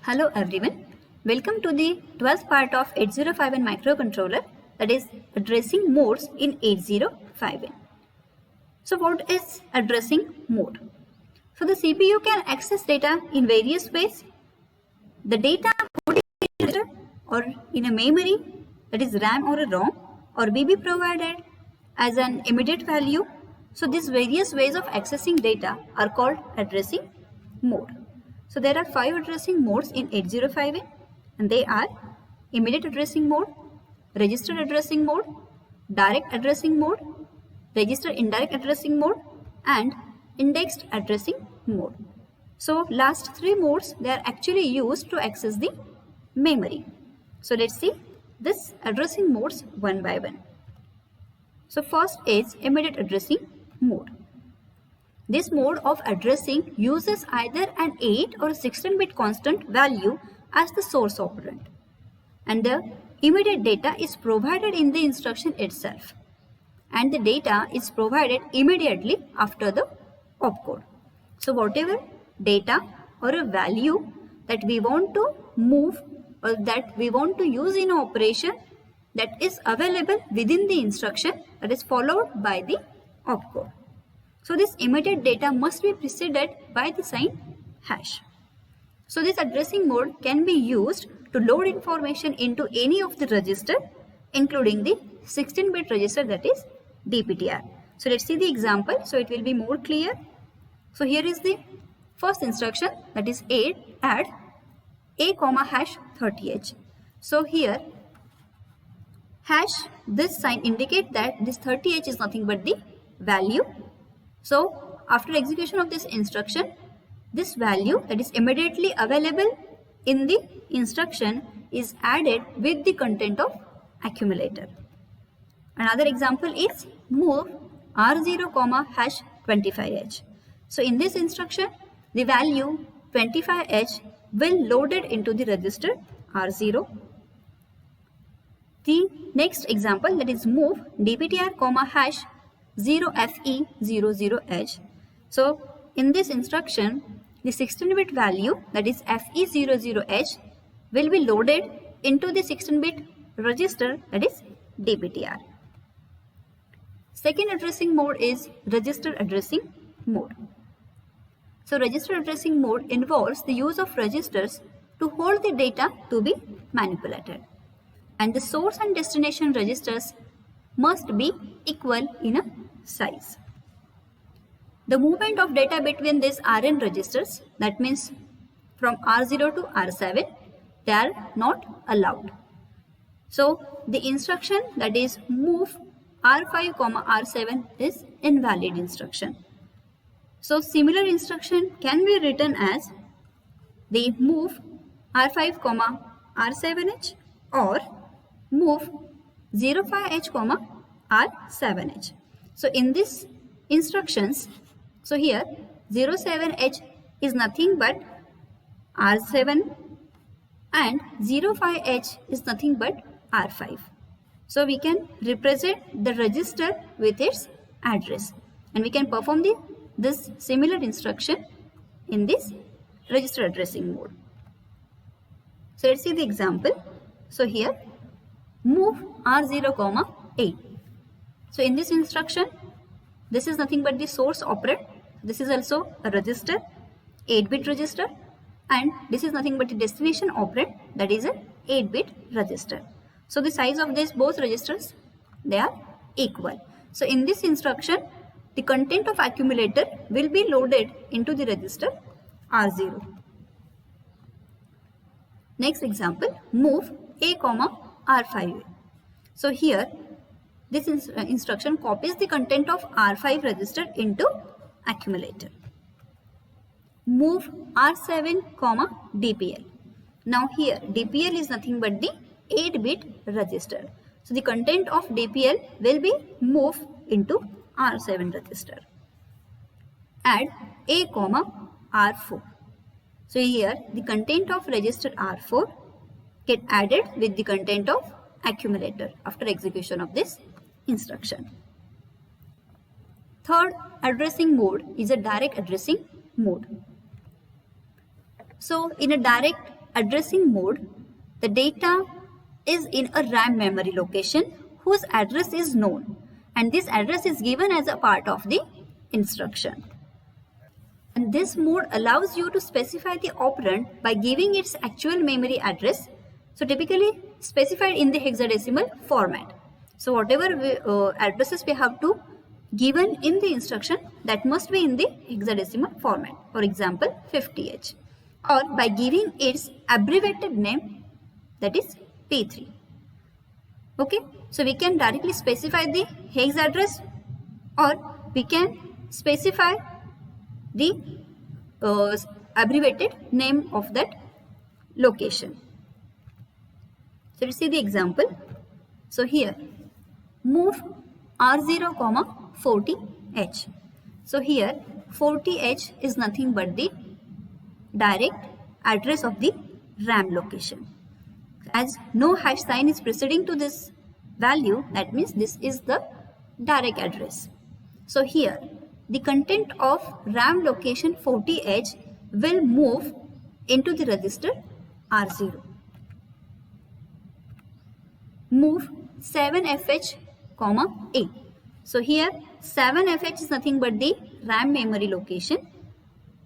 Hello everyone, welcome to the 12th part of 8051 microcontroller, that is addressing modes in 8051. So what is addressing mode? So the CPU can access data in various ways. The data coded in a register or in a memory, that is RAM or a ROM, or may be provided as an immediate value. So these various ways of accessing data are called addressing mode. So there are 5 addressing modes in 8051 and they are immediate addressing mode, registered addressing mode, direct addressing mode, register indirect addressing mode and indexed addressing mode. So last 3 modes, they are actually used to access the memory. So let's see this addressing modes one by one. So first is immediate addressing mode. This mode of addressing uses either an 8 or a 16-bit constant value as the source operand, and the immediate data is provided in the instruction itself, and the data is provided immediately after the opcode. So whatever data or a value that we want to move or that we want to use in an operation, that is available within the instruction, that is followed by the opcode. So this immediate data must be preceded by the sign hash. So this addressing mode can be used to load information into any of the register, including the 16-bit register, that is DPTR. So let's see the example so it will be more clear. So here is the first instruction, that is add a comma hash 30h. So here hash, this sign indicate that this 30h is nothing but the value. So after execution of this instruction, this value that is immediately available in the instruction is added with the content of accumulator. Another example is move R0 comma hash 25h. So in this instruction, the value 25h will loaded into the register R0. The next example, that is move DPTR comma hash 0FE00H. So in this instruction, the 16-bit value, that is FE00H, will be loaded into the 16-bit register, that is DPTR. Second addressing mode is register addressing mode. So register addressing mode involves the use of registers to hold the data to be manipulated, and the source and destination registers must be equal in a size. The movement of data between these RN registers, that means from R0 to R7, they are not allowed. So the instruction, that is move R5 comma R7, is invalid instruction. So similar instruction can be written as the move R5 comma R7H or move 05H comma R7H. So in these instructions, so here 07H is nothing but R7 and 05H is nothing but R5. So we can represent the register with its address, and we can perform this similar instruction in this register addressing mode. So let's see the example. So here move R0 comma 8. So in this instruction, this is nothing but the source operand. This is also a register, 8-bit register, and this is nothing but the destination operand, that is a 8-bit register. So the size of these both registers, they are equal. So in this instruction, the content of accumulator will be loaded into the register R0. Next example, move A comma R5. So here this instruction copies the content of R5 register into accumulator. Move R7 comma DPL. Now here DPL is nothing but the 8-bit register. So the content of DPL will be moved into R7 register. Add A comma R4. So here the content of register R4 get added with the content of accumulator after execution of this instruction. Third addressing mode is a direct addressing mode. So in a direct addressing mode, the data is in a RAM memory location whose address is known, and this address is given as a part of the instruction. And this mode allows you to specify the operand by giving its actual memory address, so typically specified in the hexadecimal format. So whatever addresses we have to given in the instruction, that must be in the hexadecimal format. For example, 50H, or by giving its abbreviated name, that is P3. Okay, so we can directly specify the hex address, or we can specify the abbreviated name of that location. So let's see the example. So here, move R0, 40H. So here 40H is nothing but the direct address of the RAM location. As no hash sign is preceding to this value, that means this is the direct address. So here the content of RAM location 40H will move into the register R0. Move 7FH, A. So here 7FH is nothing but the RAM memory location.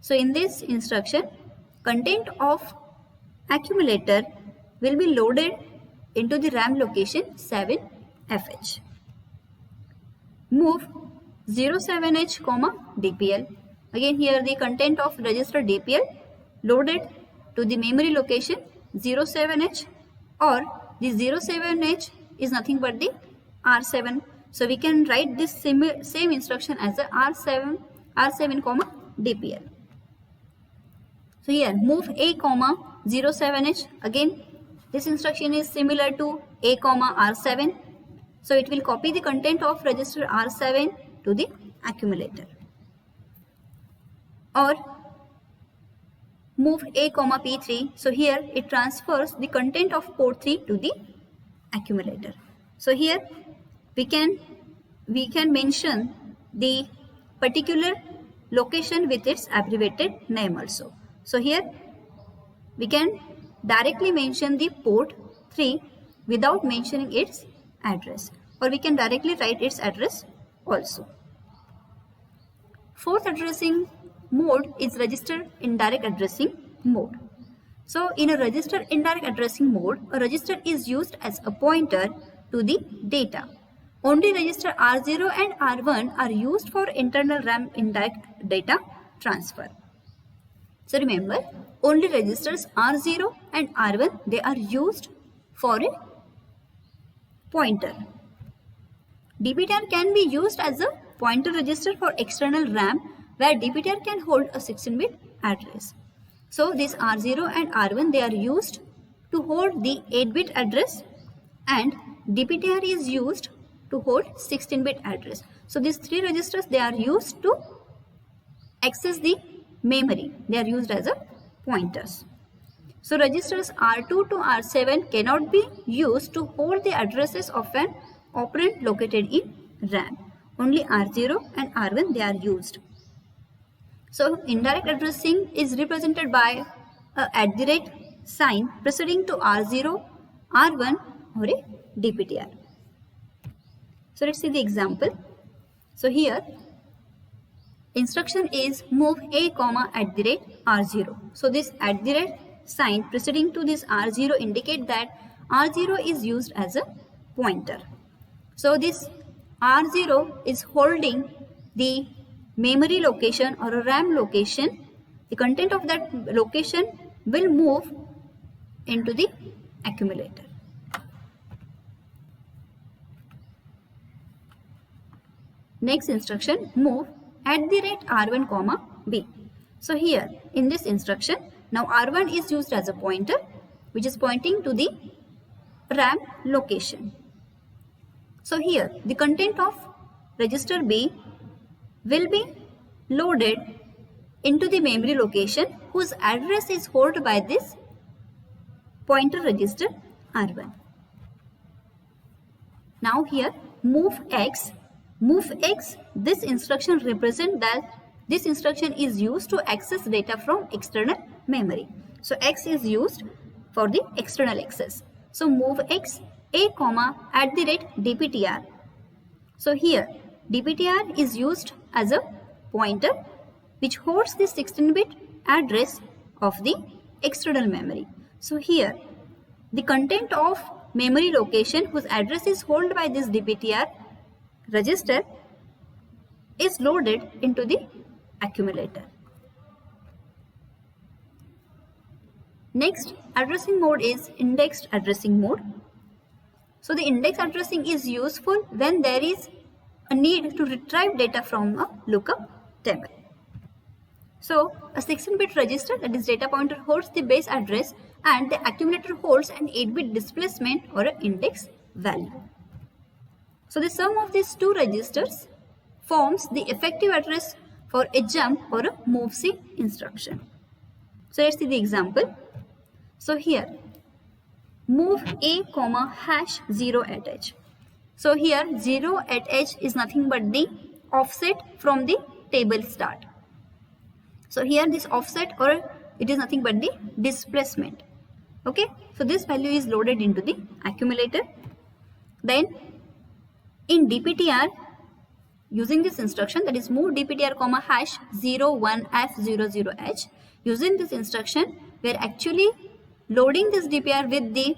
So in this instruction, content of accumulator will be loaded into the RAM location 7FH. Move 07H, DPL. Again here the content of register DPL loaded to the memory location 07H, or the 07H is nothing but the R7. So we can write this same instruction as a R7, DPL. So here move A, 07H. Again this instruction is similar to A, R7. So it will copy the content of register R7 to the accumulator. Or move A, P3. So here it transfers the content of port 3 to the accumulator. So here we can mention the particular location with its abbreviated name also. So here we can directly mention the port 3 without mentioning its address, or we can directly write its address also. Fourth addressing mode is register indirect addressing mode. So in a register indirect addressing mode, a register is used as a pointer to the data. Only register R0 and R1 are used for internal RAM indirect data transfer. So remember, only registers R0 and R1, they are used for a pointer. DPTR can be used as a pointer register for external RAM, where DPTR can hold a 16-bit address. So this R0 and R1, they are used to hold the 8-bit address, and DPTR is used to hold 16-bit address. So these three registers, they are used to access the memory. They are used as a pointers. So registers R2 to R7 cannot be used to hold the addresses of an operand located in RAM. Only R0 and R1, they are used. So indirect addressing is represented by a @ sign preceding to R0, R1 or a DPTR. So let's see the example. So here instruction is move A, @R0. So this @ sign preceding to this R0 indicate that R0 is used as a pointer. So this R0 is holding the memory location or a RAM location. The content of that location will move into the accumulator. Next instruction, move @R1, B. So here in this instruction, now R1 is used as a pointer which is pointing to the RAM location. So here the content of register B will be loaded into the memory location whose address is held by this pointer register R1. Now here move X. Move X, this instruction represents that this instruction is used to access data from external memory. So X is used for the external access. So move x a comma at the rate dptr. So here dptr is used as a pointer which holds the 16-bit address of the external memory. So here the content of memory location whose address is held by this dptr register is loaded into the accumulator. Next addressing mode is indexed addressing mode. So the index addressing is useful when there is a need to retrieve data from a lookup table. So a 16-bit register, that is data pointer, holds the base address and the accumulator holds an 8-bit displacement or an index value. So the sum of these two registers forms the effective address for a jump or a move C instruction. So let's see the example. So here move a comma hash 0 at h. So here 0 at h is nothing but the offset from the table start. So here this offset, or it is nothing but the displacement. Okay, so this value is loaded into the accumulator. Then in dptr, using this instruction, that is move dptr comma hash 01f00h, using this instruction we are actually loading this dptr with the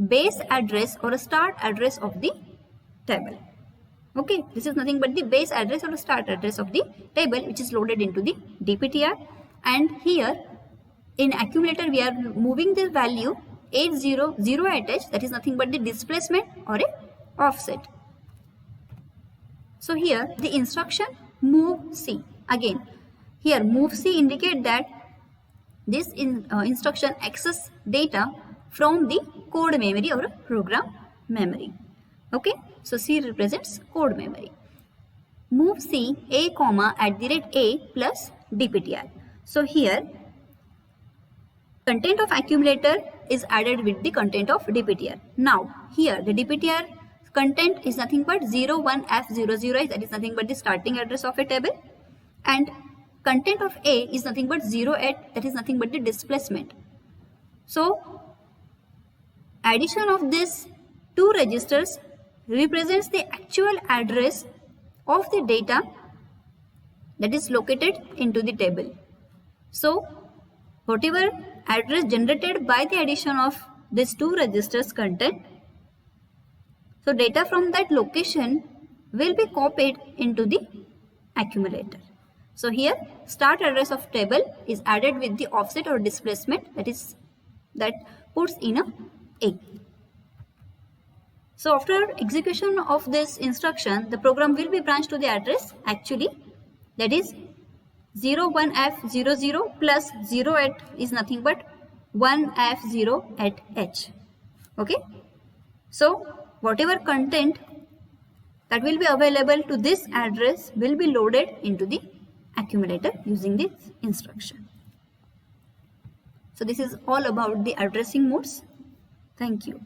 base address or a start address of the table. Okay, this is nothing but the base address or a start address of the table which is loaded into the dptr, and here in accumulator we are moving the value 800 at h, that is nothing but the displacement or a offset. So here the instruction move C, again here move C indicate that this instruction access data from the code memory or a program memory. Okay, so C represents code memory. Move C a comma at the rate a plus dptr. So here content of accumulator is added with the content of dptr. Now here the dptr content is nothing but 01f00, that is nothing but the starting address of a table, and content of a is nothing but 08, that is nothing but the displacement. So addition of these two registers represents the actual address of the data that is located into the table. So whatever address generated by the addition of these two registers content, so data from that location will be copied into the accumulator. So here start address of table is added with the offset or displacement, that puts in a. So after execution of this instruction, the program will be branched to the address actually, that is 01f00 plus 0 at is nothing but 1f0 at h. Okay, so whatever content that will be available to this address will be loaded into the accumulator using this instruction. So this is all about the addressing modes. Thank you.